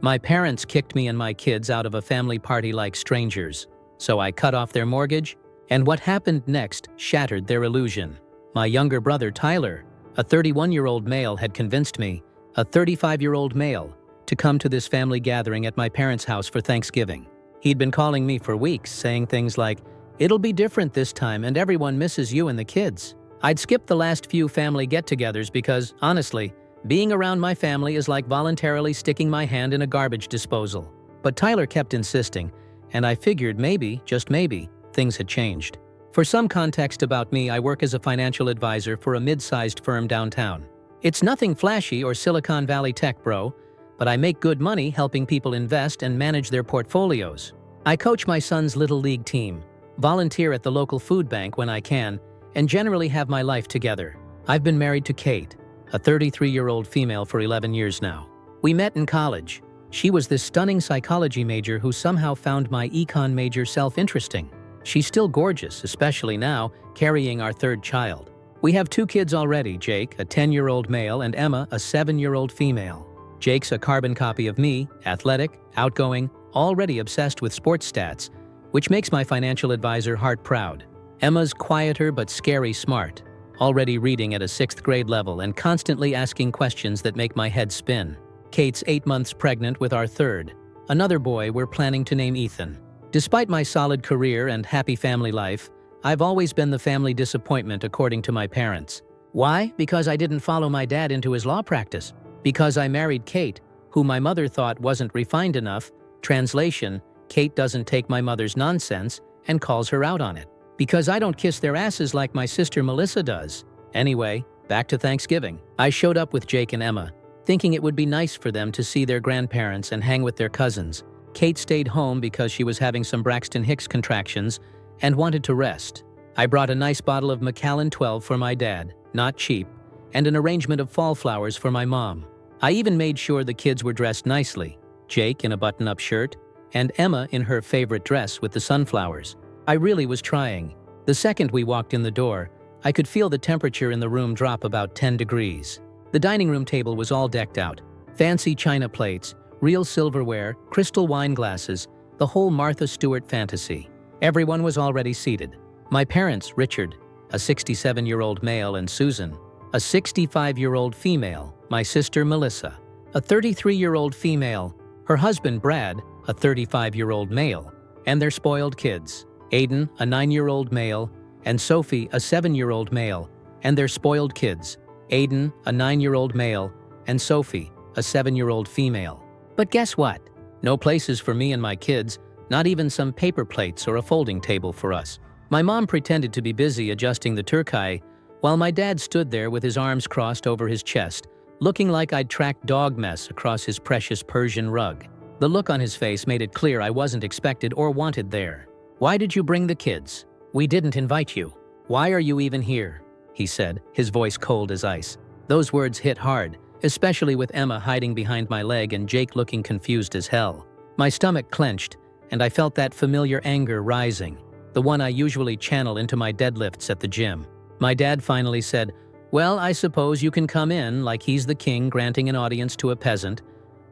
My parents kicked me and my kids out of a family party like strangers, so I cut off their mortgage, and what happened next shattered their illusion. My younger brother Tyler, a 31-year-old male, had convinced me, a 35-year-old male, to come to this family gathering at my parents' house for Thanksgiving. He'd been calling me for weeks, saying things like, "It'll be different this time and everyone misses you and the kids." I'd skipped the last few family get-togethers because, honestly, being around my family is like voluntarily sticking my hand in a garbage disposal. But Tyler kept insisting, and I figured maybe, just maybe, things had changed. For some context about me, I work as a financial advisor for a mid-sized firm downtown. It's nothing flashy or Silicon Valley tech, bro, but I make good money helping people invest and manage their portfolios. I coach my son's Little League team, volunteer at the local food bank when I can, and generally have my life together. I've been married to Kate, a 33-year-old female, for 11 years now. We met in college. She was this stunning psychology major who somehow found my econ major self-interesting. She's still gorgeous, especially now, carrying our third child. We have 2 kids already, Jake, a 10-year-old male, and Emma, a 7-year-old female. Jake's a carbon copy of me, athletic, outgoing, already obsessed with sports stats, which makes my financial advisor heart proud. Emma's quieter but scary smart, already reading at a 6th grade level and constantly asking questions that make my head spin. Kate's 8 months pregnant with our third, another boy we're planning to name Ethan. Despite my solid career and happy family life, I've always been the family disappointment according to my parents. Why? Because I didn't follow my dad into his law practice. Because I married Kate, who my mother thought wasn't refined enough. Translation, Kate doesn't take my mother's nonsense and calls her out on it. Because I don't kiss their asses like my sister Melissa does. Anyway, back to Thanksgiving. I showed up with Jake and Emma, thinking it would be nice for them to see their grandparents and hang with their cousins. Kate stayed home because she was having some Braxton Hicks contractions and wanted to rest. I brought a nice bottle of Macallan 12 for my dad, not cheap, and an arrangement of fall flowers for my mom. I even made sure the kids were dressed nicely, Jake in a button-up shirt, and Emma in her favorite dress with the sunflowers. I really was trying. The second we walked in the door, I could feel the temperature in the room drop about 10 degrees. The dining room table was all decked out. Fancy china plates, real silverware, crystal wine glasses, the whole Martha Stewart fantasy. Everyone was already seated. My parents, Richard, a 67-year-old male, and Susan, a 65-year-old female, my sister Melissa, a 33-year-old female, her husband Brad, a 35-year-old male, and their spoiled kids. Aiden, a 9-year-old male, and Sophie, a 7-year-old male, and their spoiled kids. Aiden, a 9-year-old male, and Sophie, a 7-year-old female. But guess what? No places for me and my kids, not even some paper plates or a folding table for us. My mom pretended to be busy adjusting the turkey, while my dad stood there with his arms crossed over his chest, looking like I'd tracked dog mess across his precious Persian rug. The look on his face made it clear I wasn't expected or wanted there. "Why did you bring the kids? We didn't invite you. Why are you even here?" he said, his voice cold as ice. Those words hit hard, especially with Emma hiding behind my leg and Jake looking confused as hell. My stomach clenched, and I felt that familiar anger rising, the one I usually channel into my deadlifts at the gym. My dad finally said, "Well, I suppose you can come in," like he's the king granting an audience to a peasant,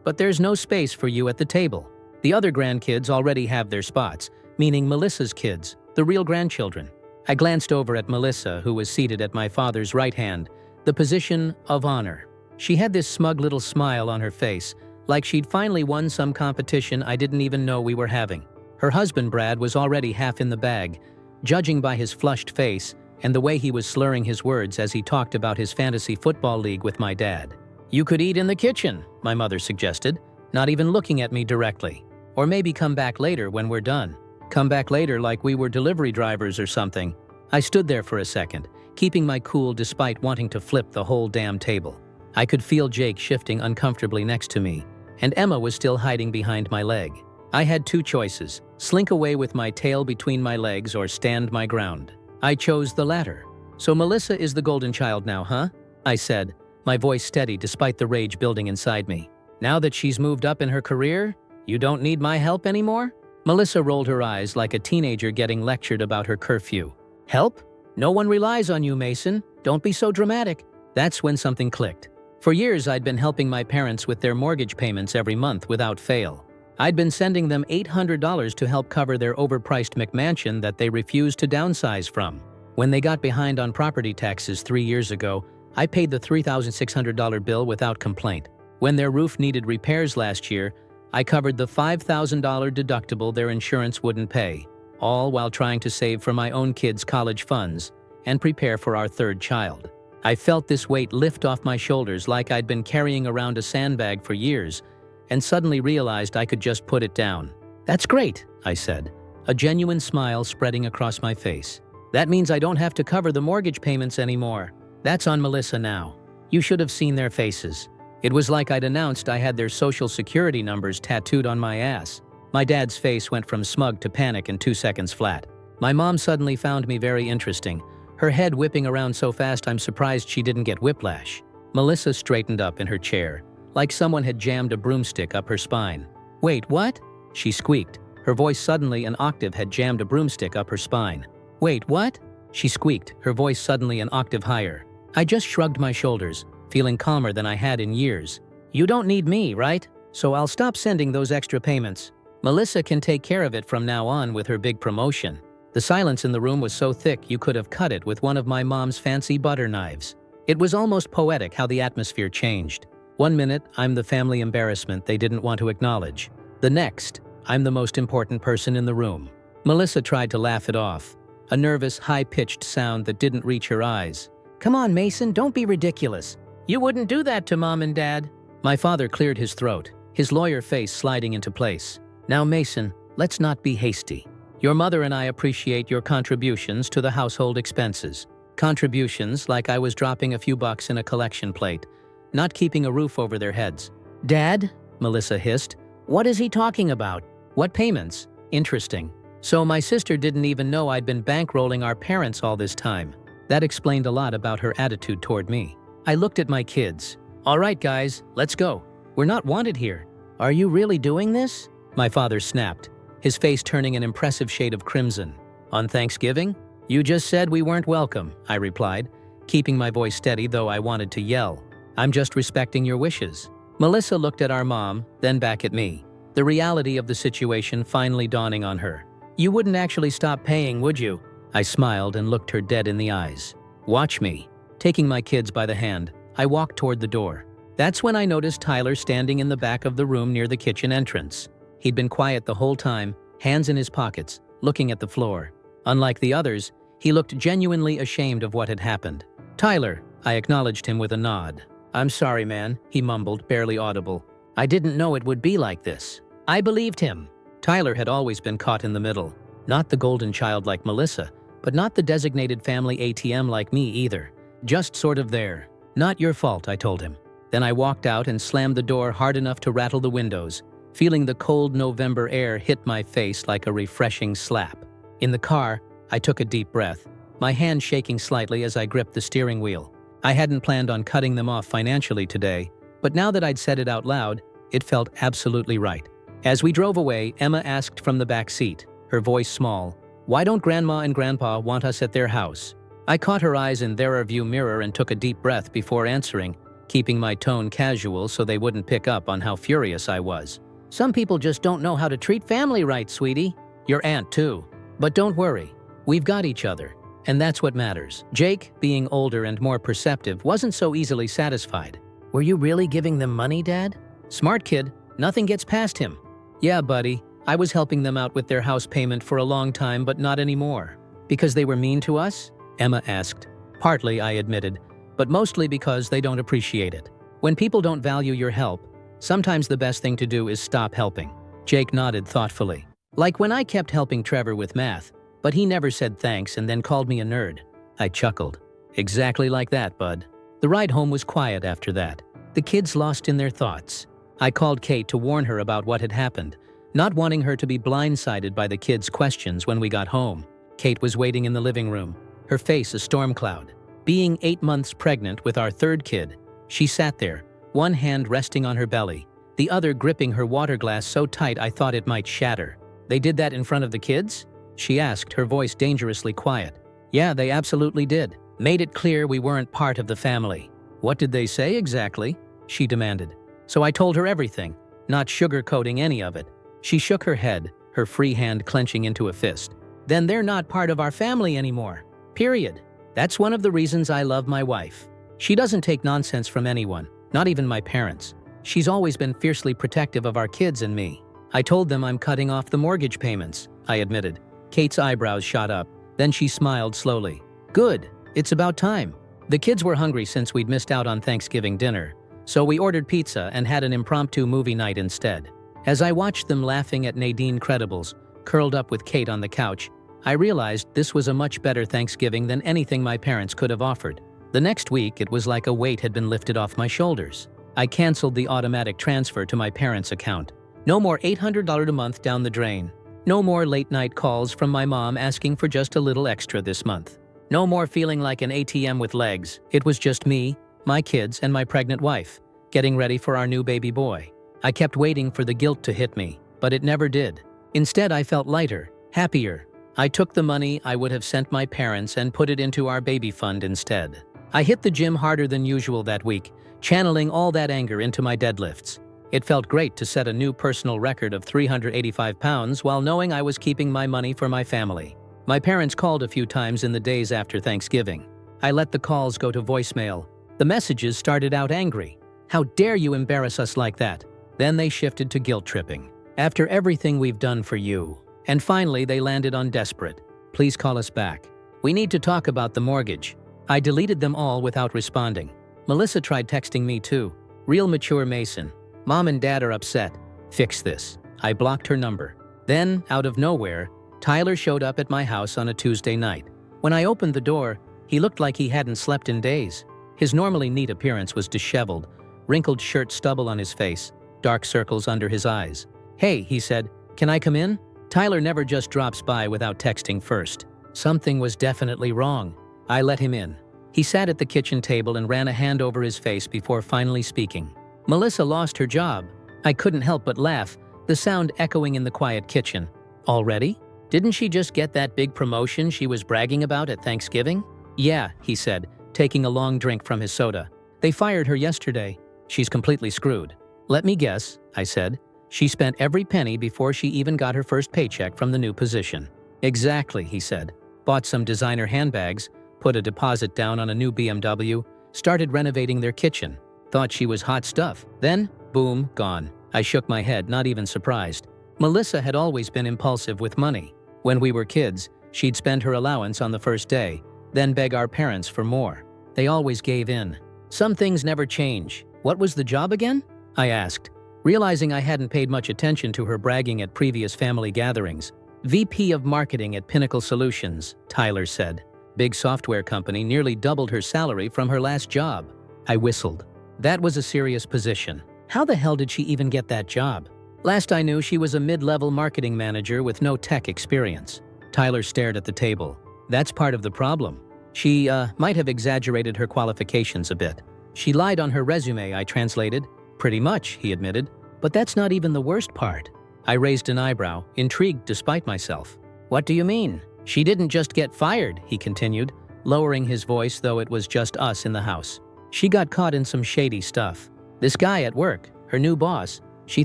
"but there's no space for you at the table. The other grandkids already have their spots," meaning Melissa's kids, the real grandchildren. I glanced over at Melissa, who was seated at my father's right hand, the position of honor. She had this smug little smile on her face, like she'd finally won some competition I didn't even know we were having. Her husband Brad was already half in the bag, judging by his flushed face and the way he was slurring his words as he talked about his fantasy football league with my dad. "You could eat in the kitchen," my mother suggested, not even looking at me directly. "Or maybe come back later when we're done." Come back later like we were delivery drivers or something. I stood there for a second, keeping my cool despite wanting to flip the whole damn table. I could feel Jake shifting uncomfortably next to me, and Emma was still hiding behind my leg. I had 2 choices: slink away with my tail between my legs or stand my ground. I chose the latter. "So Melissa is the golden child now, huh?" I said, my voice steady despite the rage building inside me. "Now that she's moved up in her career, you don't need my help anymore?" Melissa rolled her eyes like a teenager getting lectured about her curfew. "Help? No one relies on you, Mason. Don't be so dramatic." That's when something clicked. For years, I'd been helping my parents with their mortgage payments every month without fail. I'd been sending them $800 to help cover their overpriced McMansion that they refused to downsize from. When they got behind on property taxes 3 years ago, I paid the $3,600 bill without complaint. When their roof needed repairs last year, I covered the $5,000 deductible their insurance wouldn't pay, all while trying to save for my own kids' college funds and prepare for our third child. I felt this weight lift off my shoulders like I'd been carrying around a sandbag for years, and suddenly realized I could just put it down. "That's great," I said, a genuine smile spreading across my face. "That means I don't have to cover the mortgage payments anymore." That's on Melissa now. You should have seen their faces. It was like I'd announced I had their social security numbers tattooed on my ass. My dad's face went from smug to panic in 2 seconds flat. My mom suddenly found me very interesting, her head whipping around so fast I'm surprised she didn't get whiplash. Melissa straightened up in her chair, like someone had jammed a broomstick up her spine. "Wait, what?" she squeaked. Her voice suddenly an octave had jammed a broomstick up her spine. "Wait, what?" she squeaked, her voice suddenly an octave higher. I just shrugged my shoulders, feeling calmer than I had in years. "You don't need me, right? So I'll stop sending those extra payments. Melissa can take care of it from now on with her big promotion." The silence in the room was so thick you could have cut it with one of my mom's fancy butter knives. It was almost poetic how the atmosphere changed. 1 minute, I'm the family embarrassment they didn't want to acknowledge. The next, I'm the most important person in the room. Melissa tried to laugh it off, a nervous, high-pitched sound that didn't reach her eyes. "Come on, Mason, don't be ridiculous. You wouldn't do that to Mom and Dad." My father cleared his throat, his lawyer face sliding into place. "Now, Mason, let's not be hasty. Your mother and I appreciate your contributions to the household expenses. Contributions like I was dropping a few bucks in a collection plate, not keeping a roof over their heads." "Dad?" Melissa hissed. "What is he talking about? What payments? Interesting. So my sister didn't even know I'd been bankrolling our parents all this time." That explained a lot about her attitude toward me. I looked at my kids. "All right, guys, let's go. We're not wanted here." "Are you really doing this?" my father snapped, his face turning an impressive shade of crimson. "On Thanksgiving? You just said we weren't welcome," I replied, keeping my voice steady though I wanted to yell. "I'm just respecting your wishes." Melissa looked at our mom, then back at me, the reality of the situation finally dawning on her. "You wouldn't actually stop paying, would you?" I smiled and looked her dead in the eyes. "Watch me." Taking my kids by the hand, I walked toward the door. That's when I noticed Tyler standing in the back of the room near the kitchen entrance. He'd been quiet the whole time, hands in his pockets, looking at the floor. Unlike the others, he looked genuinely ashamed of what had happened. "Tyler," I acknowledged him with a nod. "I'm sorry, man," he mumbled, barely audible. "I didn't know it would be like this." I believed him. Tyler had always been caught in the middle. Not the golden child like Melissa, but not the designated family ATM like me either. Just sort of there. "Not your fault," I told him. Then I walked out and slammed the door hard enough to rattle the windows, feeling the cold November air hit my face like a refreshing slap. In the car, I took a deep breath, my hand shaking slightly as I gripped the steering wheel. I hadn't planned on cutting them off financially today, but now that I'd said it out loud, it felt absolutely right. As we drove away, Emma asked from the back seat, her voice small, "Why don't Grandma and Grandpa want us at their house?" I caught her eyes in their rearview mirror and took a deep breath before answering, keeping my tone casual so they wouldn't pick up on how furious I was. "Some people just don't know how to treat family right, sweetie. Your aunt, too. But don't worry, we've got each other, and that's what matters." Jake, being older and more perceptive, wasn't so easily satisfied. "Were you really giving them money, Dad?" "Smart kid, nothing gets past him." "Yeah, buddy, I was helping them out with their house payment for a long time, but not anymore." "Because they were mean to us?" Emma asked. "Partly," I admitted, "but mostly because they don't appreciate it. When people don't value your help, sometimes the best thing to do is stop helping." Jake nodded thoughtfully. "Like when I kept helping Trevor with math, but he never said thanks and then called me a nerd." I chuckled. "Exactly like that, bud." The ride home was quiet after that, the kids lost in their thoughts. I called Kate to warn her about what had happened, not wanting her to be blindsided by the kids' questions when we got home. Kate was waiting in the living room, her face a storm cloud. Being 8 months pregnant with our third kid, she sat there, one hand resting on her belly, the other gripping her water glass so tight I thought it might shatter. "They did that in front of the kids?" she asked, her voice dangerously quiet. "Yeah, they absolutely did. Made it clear we weren't part of the family." What did they say exactly? She demanded. So I told her everything, not sugarcoating any of it. She shook her head, her free hand clenching into a fist. Then they're not part of our family anymore. Period. That's one of the reasons I love my wife. She doesn't take nonsense from anyone, not even my parents. She's always been fiercely protective of our kids and me. I told them I'm cutting off the mortgage payments, I admitted. Kate's eyebrows shot up, then she smiled slowly. Good, it's about time. The kids were hungry since we'd missed out on Thanksgiving dinner, so we ordered pizza and had an impromptu movie night instead. As I watched them laughing at Nadine Credibles, curled up with Kate on the couch, I realized this was a much better Thanksgiving than anything my parents could have offered. The next week, it was like a weight had been lifted off my shoulders. I canceled the automatic transfer to my parents' account. No more $800 a month down the drain. No more late-night calls from my mom asking for just a little extra this month. No more feeling like an ATM with legs. It was just me, my kids, and my pregnant wife, getting ready for our new baby boy. I kept waiting for the guilt to hit me, but it never did. Instead, I felt lighter, happier. I took the money I would have sent my parents and put it into our baby fund instead. I hit the gym harder than usual that week, channeling all that anger into my deadlifts. It felt great to set a new personal record of 385 pounds while knowing I was keeping my money for my family. My parents called a few times in the days after Thanksgiving. I let the calls go to voicemail. The messages started out angry. How dare you embarrass us like that? Then they shifted to guilt tripping. After everything we've done for you. And finally, they landed on desperate. Please call us back. We need to talk about the mortgage. I deleted them all without responding. Melissa tried texting me too. Real mature Mason. Mom and Dad are upset. Fix this. I blocked her number. Then, out of nowhere, Tyler showed up at my house on a Tuesday night. When I opened the door, he looked like he hadn't slept in days. His normally neat appearance was disheveled, wrinkled shirt stubble on his face, dark circles under his eyes. Hey, he said, can I come in? Tyler never just drops by without texting first. Something was definitely wrong. I let him in. He sat at the kitchen table and ran a hand over his face before finally speaking. Melissa lost her job. I couldn't help but laugh, the sound echoing in the quiet kitchen. Already? Didn't she just get that big promotion she was bragging about at Thanksgiving? Yeah, he said, taking a long drink from his soda. They fired her yesterday. She's completely screwed. Let me guess, I said. She spent every penny before she even got her first paycheck from the new position. Exactly, he said. Bought some designer handbags, put a deposit down on a new BMW, started renovating their kitchen. Thought she was hot stuff. Then, boom, gone. I shook my head, not even surprised. Melissa had always been impulsive with money. When we were kids, she'd spend her allowance on the first day, then beg our parents for more. They always gave in. Some things never change. What was the job again? I asked, realizing I hadn't paid much attention to her bragging at previous family gatherings. VP of Marketing at Pinnacle Solutions, Tyler said. Big software company, nearly doubled her salary from her last job. I whistled. That was a serious position. How the hell did she even get that job? Last I knew, she was a mid-level marketing manager with no tech experience. Tyler stared at the table. That's part of the problem. She, might have exaggerated her qualifications a bit. She lied on her resume, I translated. Pretty much, he admitted. But that's not even the worst part. I raised an eyebrow, intrigued despite myself. What do you mean? She didn't just get fired, he continued, lowering his voice though it was just us in the house. She got caught in some shady stuff. This guy at work, her new boss, she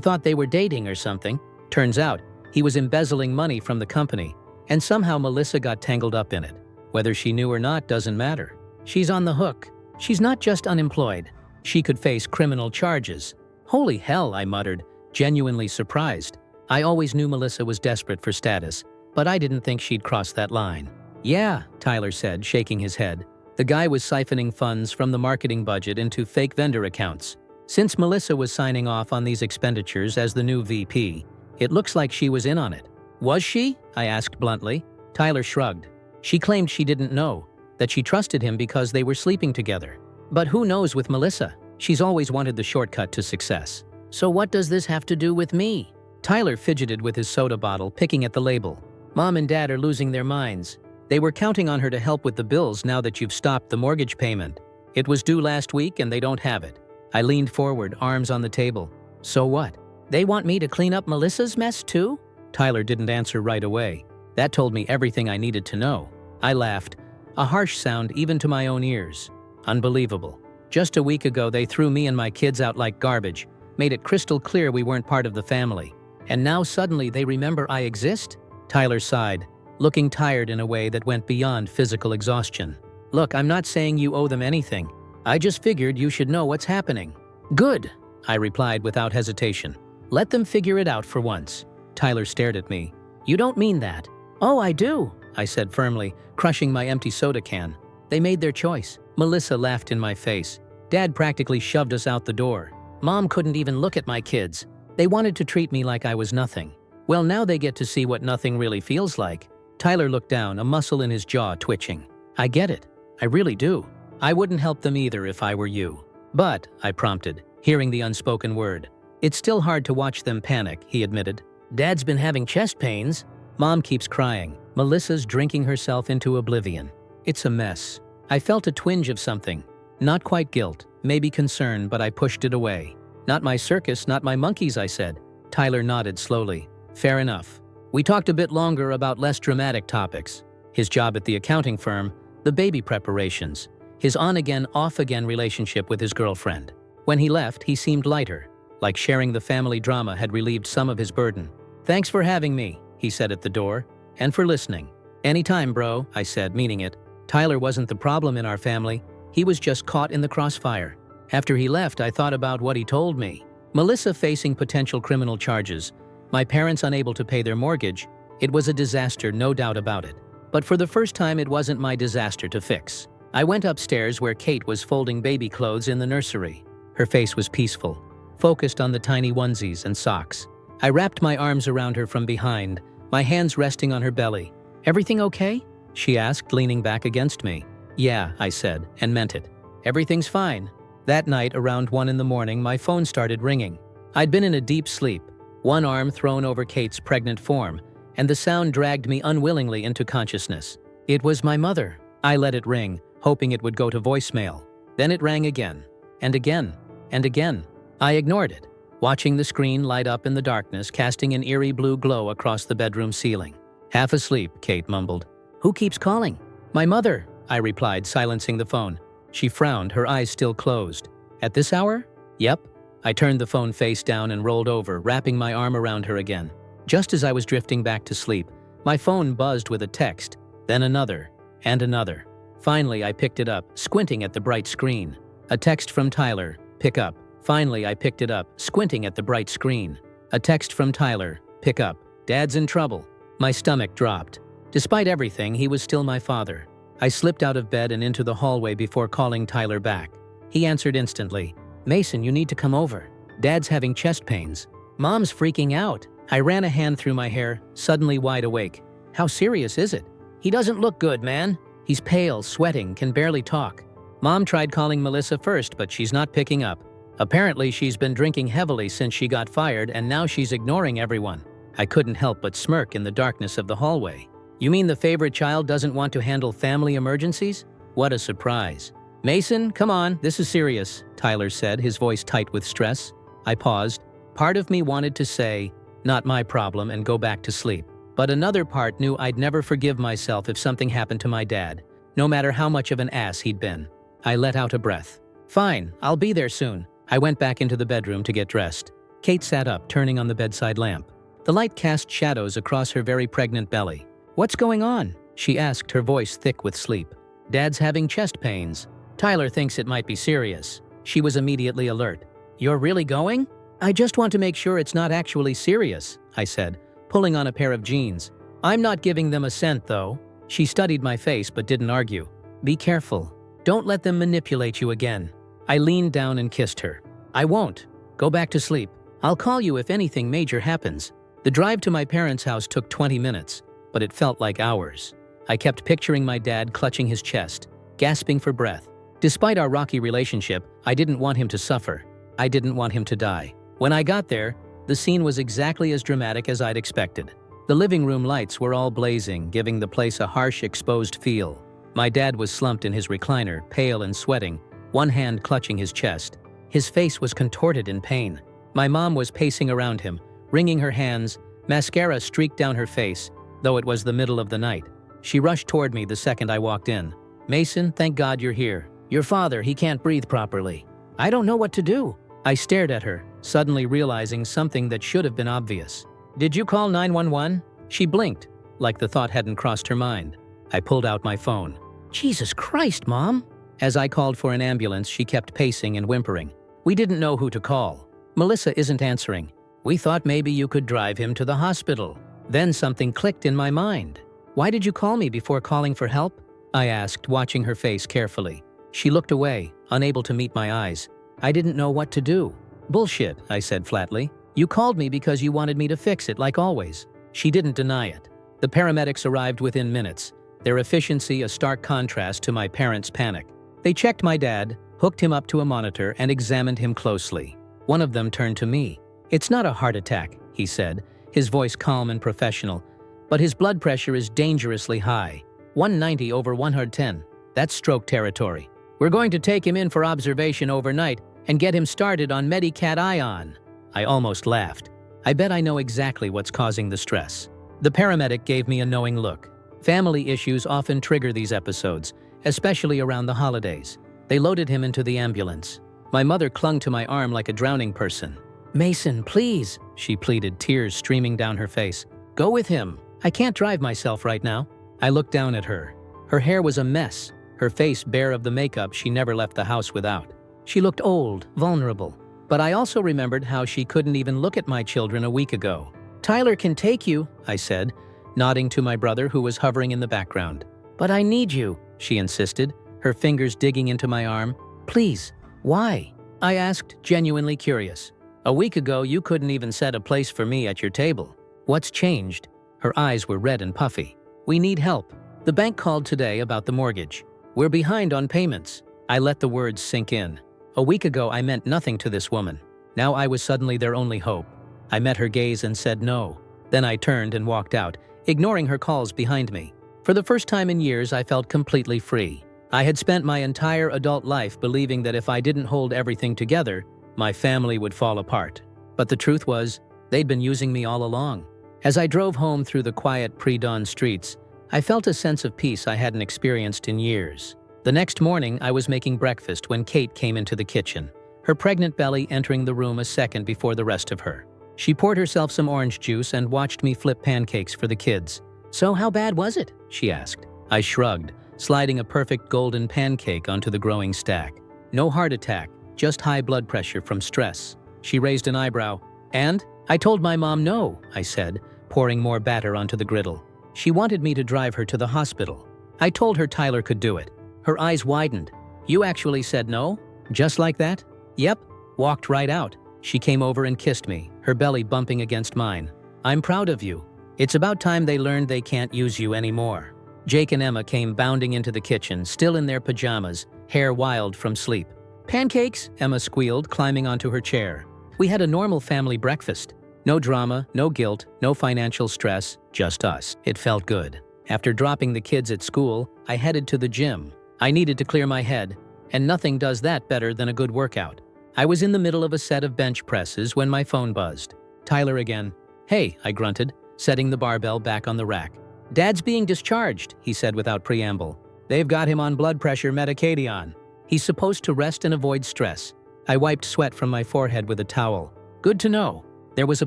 thought they were dating or something. Turns out, he was embezzling money from the company, and somehow Melissa got tangled up in it. Whether she knew or not doesn't matter. She's on the hook. She's not just unemployed. She could face criminal charges. Holy hell, I muttered, genuinely surprised. I always knew Melissa was desperate for status, but I didn't think she'd cross that line. Yeah, Tyler said, shaking his head. The guy was siphoning funds from the marketing budget into fake vendor accounts. Since Melissa was signing off on these expenditures as the new VP, it looks like she was in on it. Was she? I asked bluntly. Tyler shrugged. She claimed she didn't know, that she trusted him because they were sleeping together. But who knows with Melissa? She's always wanted the shortcut to success. So what does this have to do with me? Tyler fidgeted with his soda bottle, picking at the label. Mom and Dad are losing their minds. They were counting on her to help with the bills now that you've stopped the mortgage payment. It was due last week and they don't have it. I leaned forward, arms on the table. So what? They want me to clean up Melissa's mess too? Tyler didn't answer right away. That told me everything I needed to know. I laughed, a harsh sound even to my own ears. Unbelievable. Just a week ago they threw me and my kids out like garbage, made it crystal clear we weren't part of the family. And now suddenly they remember I exist? Tyler sighed, looking tired in a way that went beyond physical exhaustion. Look, I'm not saying you owe them anything. I just figured you should know what's happening. Good, I replied without hesitation. Let them figure it out for once. Tyler stared at me. You don't mean that. Oh, I do, I said firmly, crushing my empty soda can. They made their choice. Melissa laughed in my face. Dad practically shoved us out the door. Mom couldn't even look at my kids. They wanted to treat me like I was nothing. Well, now they get to see what nothing really feels like. Tyler looked down, a muscle in his jaw twitching. I get it. I really do. I wouldn't help them either if I were you. But, I prompted, hearing the unspoken word. It's still hard to watch them panic, he admitted. Dad's been having chest pains. Mom keeps crying. Melissa's drinking herself into oblivion. It's a mess. I felt a twinge of something. Not quite guilt, maybe concern, but I pushed it away. Not my circus, not my monkeys, I said. Tyler nodded slowly. Fair enough. We talked a bit longer about less dramatic topics. His job at the accounting firm, the baby preparations, his on-again, off-again relationship with his girlfriend. When he left, he seemed lighter, like sharing the family drama had relieved some of his burden. Thanks for having me, he said at the door, and for listening. Anytime, bro, I said, meaning it. Tyler wasn't the problem in our family. He was just caught in the crossfire. After he left, I thought about what he told me. Melissa facing potential criminal charges, my parents unable to pay their mortgage. It was a disaster, no doubt about it. But for the first time, it wasn't my disaster to fix. I went upstairs where Kate was folding baby clothes in the nursery. Her face was peaceful, focused on the tiny onesies and socks. I wrapped my arms around her from behind, my hands resting on her belly. Everything okay? She asked, leaning back against me. Yeah, I said, and meant it. Everything's fine. That night, around 1 a.m, my phone started ringing. I'd been in a deep sleep, one arm thrown over Kate's pregnant form, and the sound dragged me unwillingly into consciousness. It was my mother. I let it ring, hoping it would go to voicemail. Then it rang again, and again, and again. I ignored it, watching the screen light up in the darkness, casting an eerie blue glow across the bedroom ceiling. Half asleep, Kate mumbled. Who keeps calling? My mother, I replied, silencing the phone. She frowned, her eyes still closed. At this hour? Yep. I turned the phone face down and rolled over, wrapping my arm around her again. Just as I was drifting back to sleep, my phone buzzed with a text, then another, and another. Finally, I picked it up, squinting at the bright screen. A text from Tyler, pick up. Finally, I picked it up, squinting at the bright screen. A text from Tyler, pick up. Dad's in trouble. My stomach dropped. Despite everything, he was still my father. I slipped out of bed and into the hallway before calling Tyler back. He answered instantly. Mason, you need to come over. Dad's having chest pains. Mom's freaking out. I ran a hand through my hair, suddenly wide awake. How serious is it? He doesn't look good, man. He's pale, sweating, can barely talk. Mom tried calling Melissa first, but she's not picking up. Apparently, she's been drinking heavily since she got fired, and now she's ignoring everyone. I couldn't help but smirk in the darkness of the hallway. You mean the favorite child doesn't want to handle family emergencies? What a surprise. Mason, come on, this is serious, Tyler said, his voice tight with stress. I paused. Part of me wanted to say, not my problem, and go back to sleep. But another part knew I'd never forgive myself if something happened to my dad, no matter how much of an ass he'd been. I let out a breath. Fine, I'll be there soon. I went back into the bedroom to get dressed. Kate sat up, turning on the bedside lamp. The light cast shadows across her very pregnant belly. What's going on? She asked, her voice thick with sleep. Dad's having chest pains. Tyler thinks it might be serious. She was immediately alert. You're really going? I just want to make sure it's not actually serious, I said, pulling on a pair of jeans. I'm not giving them a cent, though. She studied my face but didn't argue. Be careful. Don't let them manipulate you again. I leaned down and kissed her. I won't. Go back to sleep. I'll call you if anything major happens. The drive to my parents' house took 20 minutes, but it felt like hours. I kept picturing my dad clutching his chest, gasping for breath. Despite our rocky relationship, I didn't want him to suffer. I didn't want him to die. When I got there, the scene was exactly as dramatic as I'd expected. The living room lights were all blazing, giving the place a harsh, exposed feel. My dad was slumped in his recliner, pale and sweating, one hand clutching his chest. His face was contorted in pain. My mom was pacing around him, wringing her hands, mascara streaked down her face, though it was the middle of the night. She rushed toward me the second I walked in. Mason, thank God you're here. "Your father, he can't breathe properly." "I don't know what to do." I stared at her, suddenly realizing something that should have been obvious. "Did you call 911? She blinked, like the thought hadn't crossed her mind. I pulled out my phone. "Jesus Christ, Mom!" As I called for an ambulance, she kept pacing and whimpering. "We didn't know who to call. Melissa isn't answering. We thought maybe you could drive him to the hospital." Then something clicked in my mind. "Why did you call me before calling for help?" I asked, watching her face carefully. She looked away, unable to meet my eyes. I didn't know what to do. "Bullshit," I said flatly. "You called me because you wanted me to fix it, like always." She didn't deny it. The paramedics arrived within minutes, their efficiency a stark contrast to my parents' panic. They checked my dad, hooked him up to a monitor, and examined him closely. One of them turned to me. "It's not a heart attack," he said, his voice calm and professional, "but his blood pressure is dangerously high. 190 over 110. That's stroke territory. We're going to take him in for observation overnight and get him started on Medicat Ion." I almost laughed. I bet I know exactly what's causing the stress. The paramedic gave me a knowing look. Family issues often trigger these episodes, especially around the holidays. They loaded him into the ambulance. My mother clung to my arm like a drowning person. "Mason, please," she pleaded, tears streaming down her face. "Go with him. I can't drive myself right now." I looked down at her. Her hair was a mess, her face bare of the makeup she never left the house without. She looked old, vulnerable. But I also remembered how she couldn't even look at my children a week ago. "Tyler can take you," I said, nodding to my brother who was hovering in the background. "But I need you," she insisted, her fingers digging into my arm. "Please." "Why?" I asked, genuinely curious. "A week ago, you couldn't even set a place for me at your table. What's changed?" Her eyes were red and puffy. "We need help. The bank called today about the mortgage. We're behind on payments." I let the words sink in. A week ago, I meant nothing to this woman. Now I was suddenly their only hope. I met her gaze and said no. Then I turned and walked out, ignoring her calls behind me. For the first time in years, I felt completely free. I had spent my entire adult life believing that if I didn't hold everything together, my family would fall apart. But the truth was, they'd been using me all along. As I drove home through the quiet pre-dawn streets, I felt a sense of peace I hadn't experienced in years. The next morning, I was making breakfast when Kate came into the kitchen, her pregnant belly entering the room a second before the rest of her. She poured herself some orange juice and watched me flip pancakes for the kids. "So how bad was it?" she asked. I shrugged, sliding a perfect golden pancake onto the growing stack. "No heart attack, just high blood pressure from stress." She raised an eyebrow. "And?" "I told my mom no," I said, pouring more batter onto the griddle. "She wanted me to drive her to the hospital. I told her Tyler could do it." Her eyes widened. "You actually said no? Just like that?" "Yep." Walked right out. She came over and kissed me, her belly bumping against mine. "I'm proud of you. It's about time they learned they can't use you anymore." Jake and Emma came bounding into the kitchen, still in their pajamas, hair wild from sleep. "Pancakes?" Emma squealed, climbing onto her chair. We had a normal family breakfast. No drama, no guilt, no financial stress, just us. It felt good. After dropping the kids at school, I headed to the gym. I needed to clear my head, and nothing does that better than a good workout. I was in the middle of a set of bench presses when my phone buzzed. Tyler again. "Hey," I grunted, setting the barbell back on the rack. "Dad's being discharged," he said without preamble. "They've got him on blood pressure medication. He's supposed to rest and avoid stress." I wiped sweat from my forehead with a towel. "Good to know." There was a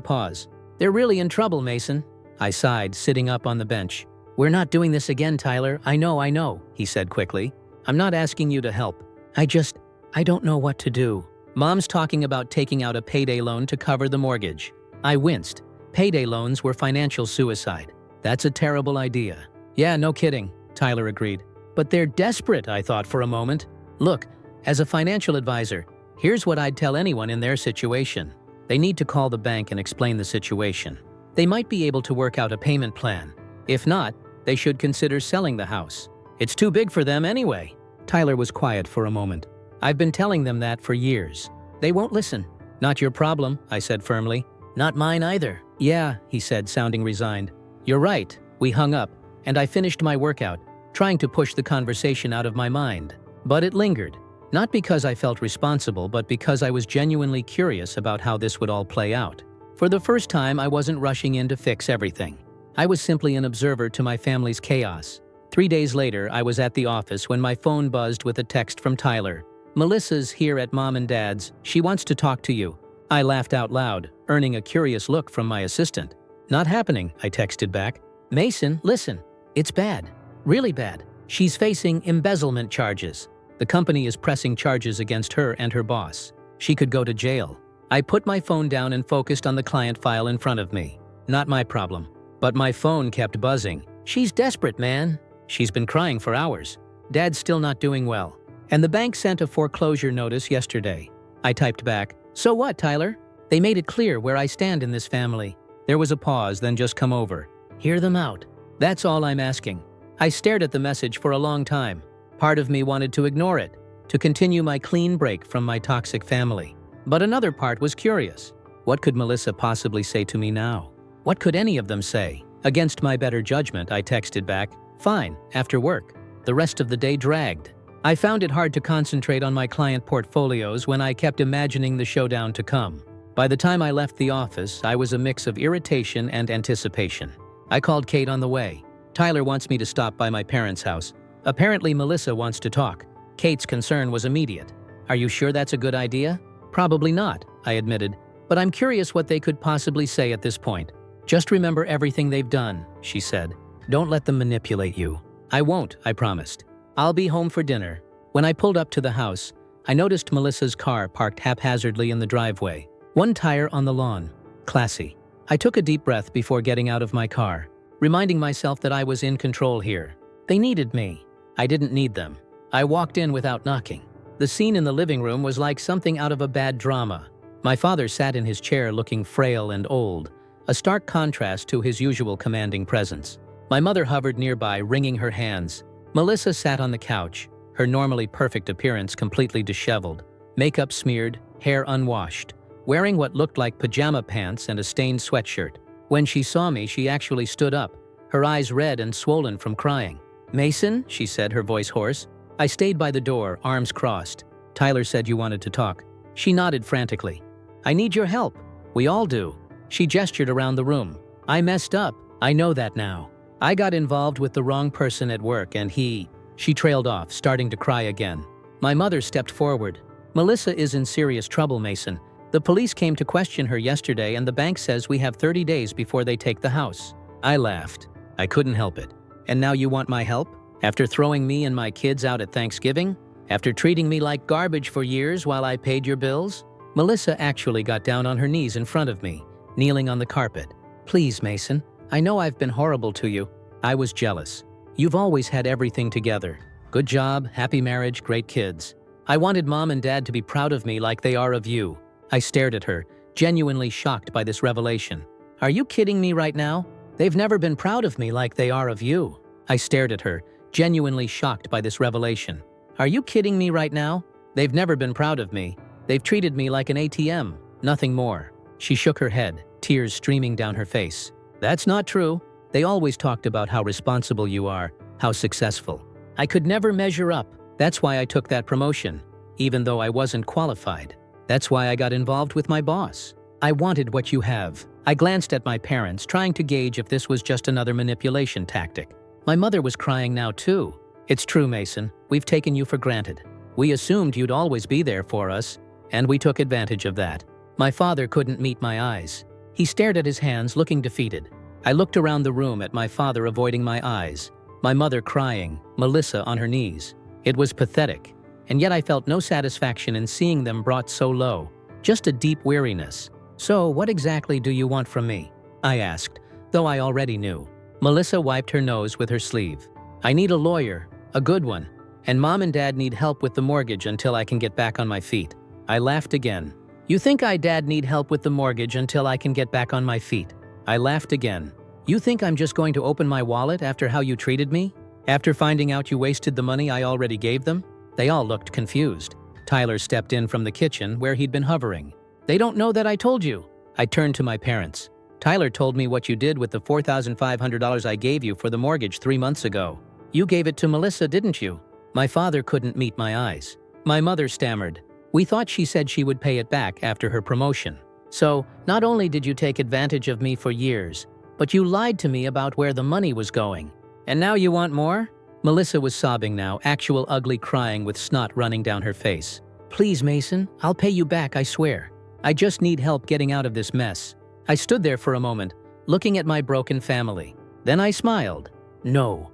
pause. "They're really in trouble, Mason." I sighed, sitting up on the bench. "We're not doing this again, Tyler. I know, he said quickly. "I'm not asking you to help. I don't know what to do. Mom's talking about taking out a payday loan to cover the mortgage." I winced. Payday loans were financial suicide. That's a terrible idea. "Yeah, no kidding," Tyler agreed. "But they're desperate," I thought for a moment. "Look, as a financial advisor, here's what I'd tell anyone in their situation. They need to call the bank and explain the situation. They might be able to work out a payment plan. If not, they should consider selling the house. It's too big for them anyway." Tyler was quiet for a moment. "I've been telling them that for years. They won't listen." "Not your problem," I said firmly. "Not mine either." "Yeah," he said, sounding resigned. "You're right." We hung up, and I finished my workout, trying to push the conversation out of my mind. But it lingered. Not because I felt responsible, but because I was genuinely curious about how this would all play out. For the first time, I wasn't rushing in to fix everything. I was simply an observer to my family's chaos. 3 days later, I was at the office when my phone buzzed with a text from Tyler. "Melissa's here at Mom and Dad's. She wants to talk to you." I laughed out loud, earning a curious look from my assistant. "Not happening," I texted back. "Mason, listen. It's bad. Really bad. She's facing embezzlement charges. The company is pressing charges against her and her boss. She could go to jail." I put my phone down and focused on the client file in front of me. Not my problem. But my phone kept buzzing. "She's desperate, man. She's been crying for hours. Dad's still not doing well. And the bank sent a foreclosure notice yesterday." I typed back, "So what, Tyler? They made it clear where I stand in this family." There was a pause, then just come over. "Hear them out. That's all I'm asking." I stared at the message for a long time. Part of me wanted to ignore it, to continue my clean break from my toxic family. But another part was curious. What could Melissa possibly say to me now? What could any of them say? Against my better judgment, I texted back, "Fine, after work." The rest of the day dragged. I found it hard to concentrate on my client portfolios when I kept imagining the showdown to come. By the time I left the office, I was a mix of irritation and anticipation. I called Kate on the way. "Tyler wants me to stop by my parents' house. Apparently Melissa wants to talk." Kate's concern was immediate. "Are you sure that's a good idea?" "Probably not," I admitted, "but I'm curious what they could possibly say at this point." "Just remember everything they've done," she said. "Don't let them manipulate you." "I won't," I promised. "I'll be home for dinner." When I pulled up to the house, I noticed Melissa's car parked haphazardly in the driveway. One tire on the lawn. Classy. I took a deep breath before getting out of my car, reminding myself that I was in control here. They needed me. I didn't need them. I walked in without knocking. The scene in the living room was like something out of a bad drama. My father sat in his chair looking frail and old, a stark contrast to his usual commanding presence. My mother hovered nearby, wringing her hands. Melissa sat on the couch, her normally perfect appearance completely disheveled, makeup smeared, hair unwashed, wearing what looked like pajama pants and a stained sweatshirt. When she saw me, she actually stood up, her eyes red and swollen from crying. "Mason," she said, her voice hoarse. I stayed by the door, arms crossed. "Tyler said you wanted to talk." She nodded frantically. "I need your help. We all do." She gestured around the room. "I messed up. I know that now. I got involved with the wrong person at work and he..." She trailed off, starting to cry again. My mother stepped forward. "Melissa is in serious trouble, Mason. The police came to question her yesterday and the bank says we have 30 days before they take the house." I laughed. I couldn't help it. "And now you want my help? After throwing me and my kids out at Thanksgiving? After treating me like garbage for years while I paid your bills?" Melissa actually got down on her knees in front of me, kneeling on the carpet. "Please, Mason. I know I've been horrible to you." I was jealous. "You've always had everything together. Good job, happy marriage, great kids. I wanted Mom and Dad to be proud of me like they are of you." I stared at her, genuinely shocked by this revelation. "Are you kidding me right now? They've never been proud of me like they are of you." I stared at her, genuinely shocked by this revelation. "Are you kidding me right now? They've never been proud of me. They've treated me like an ATM, nothing more." She shook her head, tears streaming down her face. "That's not true. They always talked about how responsible you are, how successful. I could never measure up. That's why I took that promotion, even though I wasn't qualified. That's why I got involved with my boss. I wanted what you have." I glanced at my parents, trying to gauge if this was just another manipulation tactic. My mother was crying now too. "It's true, Mason. We've taken you for granted. We assumed you'd always be there for us, and we took advantage of that." My father couldn't meet my eyes. He stared at his hands, looking defeated. I looked around the room at my father avoiding my eyes, my mother crying, Melissa on her knees. It was pathetic, and yet I felt no satisfaction in seeing them brought so low, just a deep weariness. "So, what exactly do you want from me?" I asked, though I already knew. Melissa wiped her nose with her sleeve. "I need a lawyer, a good one, and Mom and Dad need help with the mortgage until I can get back on my feet." I laughed again. "You think Dad need help with the mortgage until I can get back on my feet?" I laughed again. "You think I'm just going to open my wallet after how you treated me? After finding out you wasted the money I already gave them?" They all looked confused. Tyler stepped in from the kitchen where he'd been hovering. "They don't know that I told you." I turned to my parents. "Tyler told me what you did with the $4,500 I gave you for the mortgage 3 months ago. You gave it to Melissa, didn't you?" My father couldn't meet my eyes. My mother stammered. "We thought she said she would pay it back after her promotion. So, not only did you take advantage of me for years, but you lied to me about where the money was going. And now you want more?" Melissa was sobbing now, actual ugly crying with snot running down her face. Please, Mason, I'll pay you back, I swear. I just need help getting out of this mess. I stood there for a moment, looking at my broken family. Then I smiled. No,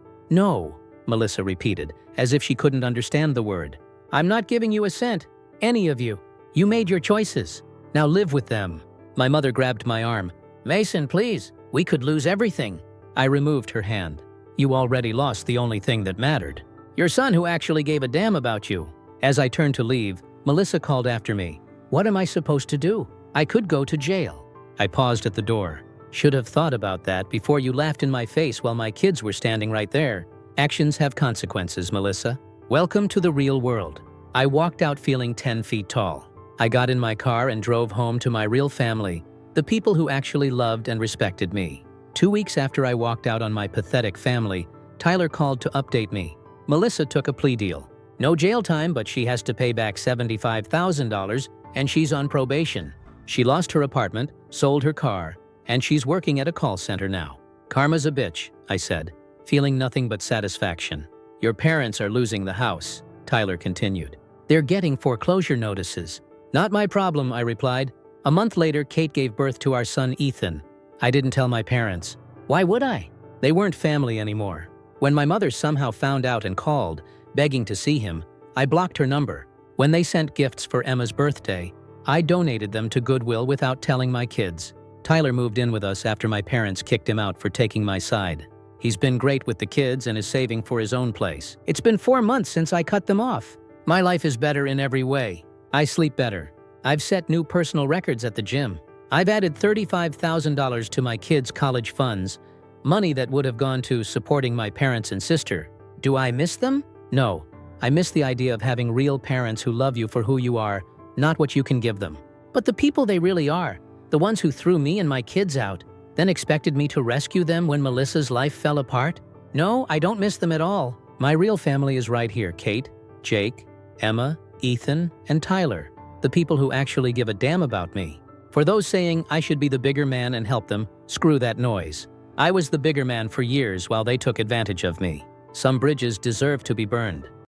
Melissa repeated, as if she couldn't understand the word. I'm not giving you a cent, any of you. You made your choices. Now live with them. My mother grabbed my arm. Mason, please, we could lose everything. I removed her hand. You already lost the only thing that mattered. Your son who actually gave a damn about you. As I turned to leave, Melissa called after me. What am I supposed to do? I could go to jail. I paused at the door. Should have thought about that before you laughed in my face while my kids were standing right there. Actions have consequences, Melissa. Welcome to the real world. I walked out feeling 10 feet tall. I got in my car and drove home to my real family, the people who actually loved and respected me. 2 weeks after I walked out on my pathetic family, Tyler called to update me. Melissa took a plea deal. No jail time, but she has to pay back $75,000, and she's on probation. She lost her apartment, sold her car, and she's working at a call center now. Karma's a bitch, I said, feeling nothing but satisfaction. Your parents are losing the house, Tyler continued. They're getting foreclosure notices. Not my problem, I replied. A month later, Kate gave birth to our son, Ethan. I didn't tell my parents. Why would I? They weren't family anymore. When my mother somehow found out and called, begging to see him, I blocked her number. When they sent gifts for Emma's birthday, I donated them to Goodwill without telling my kids. Tyler moved in with us after my parents kicked him out for taking my side. He's been great with the kids and is saving for his own place. It's been 4 months since I cut them off. My life is better in every way. I sleep better. I've set new personal records at the gym. I've added $35,000 to my kids' college funds, money that would have gone to supporting my parents and sister. Do I miss them? No. I miss the idea of having real parents who love you for who you are, not what you can give them. But the people they really are, the ones who threw me and my kids out, then expected me to rescue them when Melissa's life fell apart? No, I don't miss them at all. My real family is right here, Kate, Jake, Emma, Ethan, and Tyler, the people who actually give a damn about me. For those saying I should be the bigger man and help them, screw that noise. I was the bigger man for years while they took advantage of me. Some bridges deserve to be burned.